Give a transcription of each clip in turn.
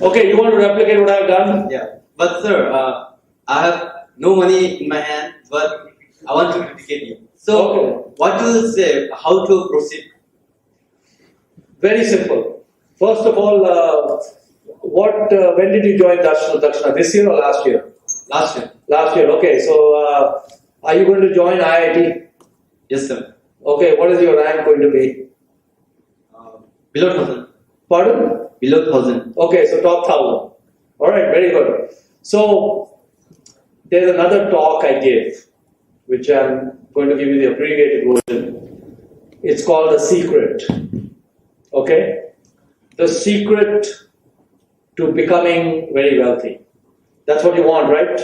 Okay, you want to replicate what I've done? Yeah. But sir, I have no money in my hand, but I want to replicate you. So, Okay. what do you say? How to proceed? Very simple. First of all, when did you join Dakshina? This year or last year? Last year. Last year. Okay. So, are you going to join IIT? Yes, sir. Okay. What is your rank going to be? Below 1,000. Pardon? Below 1,000. Okay. So top 1,000. All right. Very good. So, there's another talk I give, which I'm going to give you the abbreviated version. It's called The Secret. Okay? The secret to becoming very wealthy. That's what you want, right?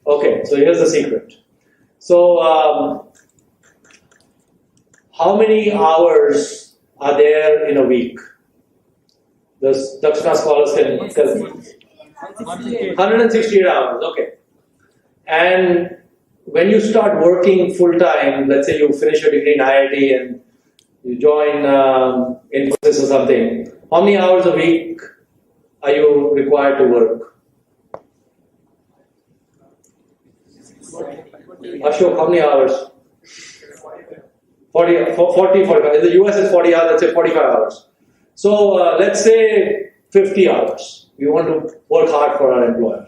Okay, so here's the secret. So, how many hours are there in a week? The Dakshina scholars can 168 hours, okay. And when you start working full time, let's say you finish your degree in IIT and you join Infosys or something, how many hours a week are you required to work? Ashok, how many hours? 45. In the US it's 40 hours, let's say 45 hours. So let's say 50 hours. We want to work hard for our employer.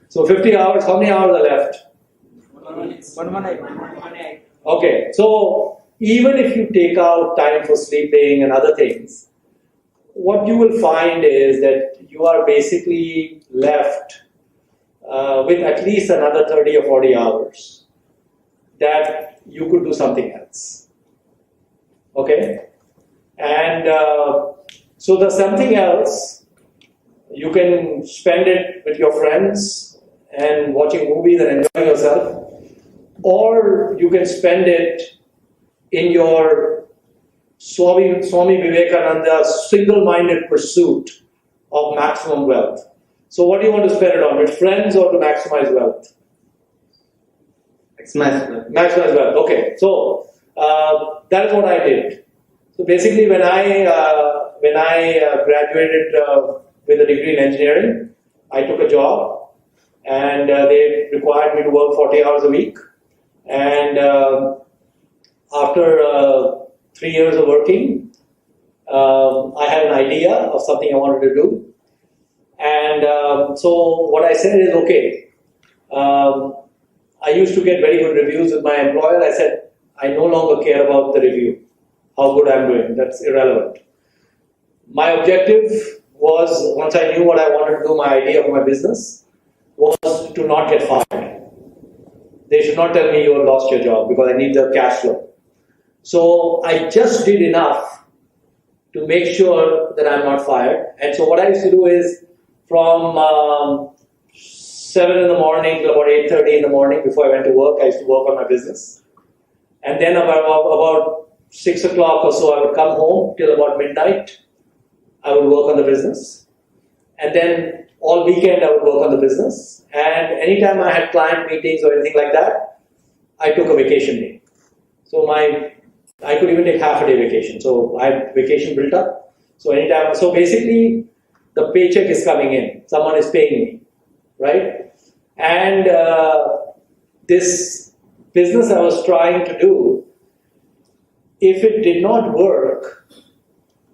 So 50 hours, how many hours are left? 118. Okay, so even if you take out time for sleeping and other things, what you will find is that you are basically left with at least another 30 or 40 hours that you could do something else. Okay? And so the something else, you can spend it with your friends and watching movies and enjoying yourself, or you can spend it in your Swami Vivekananda single-minded pursuit of maximum wealth. So what do you want to spend it on, with friends or to maximize wealth? Maximize wealth. Okay, so that is what I did. So basically, when I graduated with a degree in engineering, I took a job, and they required me to work 40 hours a week. And after 3 years of working, I had an idea of something I wanted to do. And so what I said is, okay, I used to get very good reviews with my employer. I said, I no longer care about the review, how good I'm doing. That's irrelevant. My objective was, once I knew what I wanted to do, my idea for my business was to not get fired. They should not tell me you have lost your job, because I need the cash flow. So I just did enough to make sure that I'm not fired. And so what I used to do is, from 7 in the morning till about 8:30 in the morning before I went to work, I used to work on my business. And then about 6 o'clock or so, I would come home till about midnight. I would work on the business. And then all weekend, I would work on the business. And anytime I had client meetings or anything like that, I took a vacation day. So I could even take half a day vacation. So I had vacation built up. So anytime, so basically, the paycheck is coming in. Someone is paying me, right? And this business I was trying to do, if it did not work,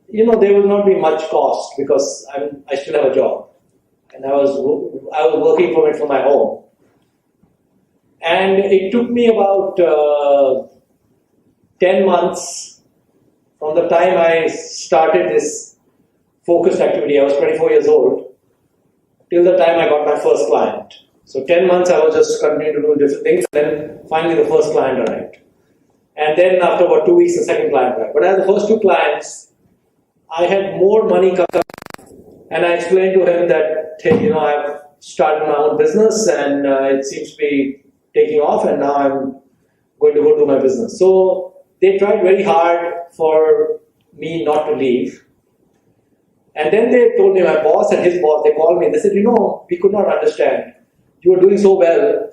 there will not be much cost, because I still have a job, and I was working from it from my home. And it took me about 10 months from the time I started this focused activity. I was 24 years old, till the time I got my first client. So 10 months I was just continuing to do different things, and then finally the first client arrived. And then after about 2 weeks, the second client arrived. But as the first two clients, I had more money coming, and I explained to him that, hey, I've started my own business, and it seems to be taking off, and now I'm going to go do my business. So they tried very hard for me not to leave. And then they told me, my boss and his boss, they called me, and they said, we could not understand. You were doing so well,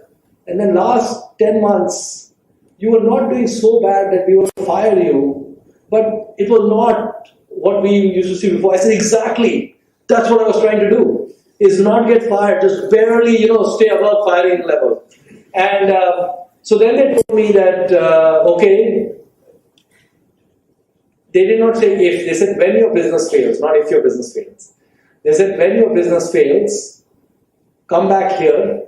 and then last 10 months, you were not doing so bad that we would fire you, but it was not what we used to see before. I said, exactly. That's what I was trying to do. Is not get fired, just barely, stay above firing level. And so then they told me that, okay, they did not say if, they said when your business fails, not if your business fails. They said when your business fails, come back here,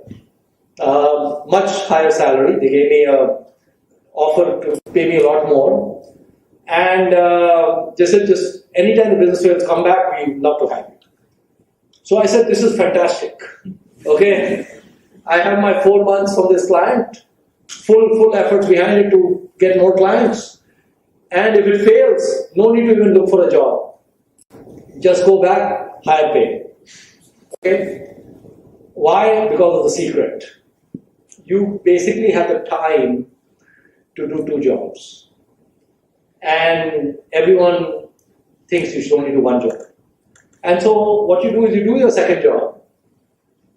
much higher salary. They gave me a offer to pay me a lot more. And they said just anytime the business fails, come back, we'd love to have you. So I said, this is fantastic. Okay, I have my 4 months from this client, full efforts behind it to get more clients. And if it fails, no need to even look for a job. Just go back, higher pay. Okay? Why? Because of the secret. You basically have the time to do 2 jobs. And everyone thinks you should only do 1 job. And so what you do is you do your second job.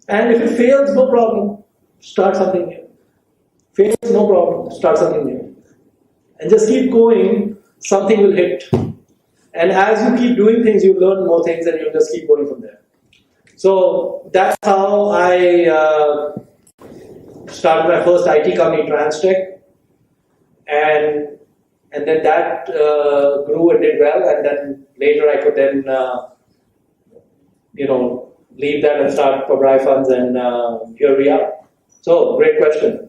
And if it fails, no problem. Start something new. Fails, no problem. Start something new. And just keep going, something will hit. And as you keep doing things, you learn more things and you'll just keep going from there. So that's how I started my first IT company, Transtech. And then that grew and did well. And then later I could then, leave that and start Pabrai Funds. And here we are. So, great question.